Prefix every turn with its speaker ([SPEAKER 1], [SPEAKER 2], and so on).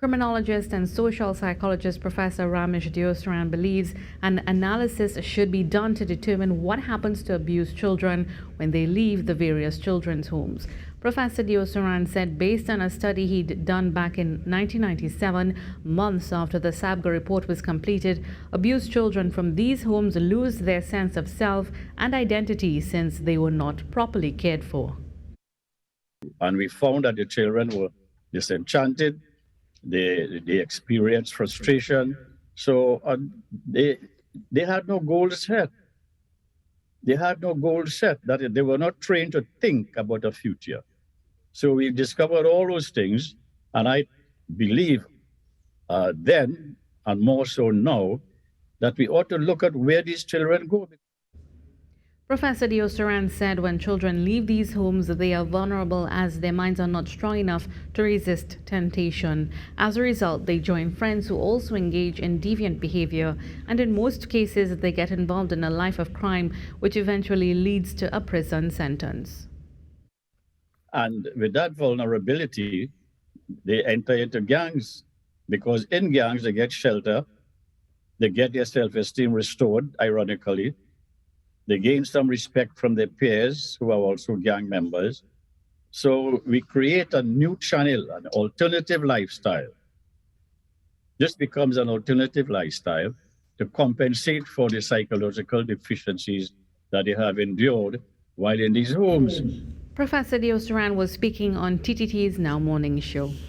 [SPEAKER 1] Criminologist and social psychologist Professor Ramesh Deosaran believes an analysis should be done to determine what happens to abused children when they leave the various children's homes. Professor Deosaran said based on a study he'd done back in 1997, months after the Sabga Report was completed, abused children from these homes lose their sense of self and identity since they were not properly cared for.
[SPEAKER 2] And we found that the children were disenchanted. They experienced frustration. So they had no goal set. They had no goal set. That they were not trained to think about a future. So we discovered all those things, and I believe then, and more so now, that we ought to look at where these children go.
[SPEAKER 1] Professor Deosaran said when children leave these homes, they are vulnerable as their minds are not strong enough to resist temptation. As a result, they join friends who also engage in deviant behavior, and in most cases, they get involved in a life of crime, which eventually leads to a prison sentence.
[SPEAKER 2] And with that vulnerability, they enter into gangs, because in gangs, they get shelter, they get their self-esteem restored, ironically. They gain some respect from their peers who are also gang members. So we create a new channel, an alternative lifestyle. This becomes an alternative lifestyle to compensate for the psychological deficiencies that they have endured while in these homes.
[SPEAKER 1] Professor Deosaran was speaking on TTT's Now Morning Show.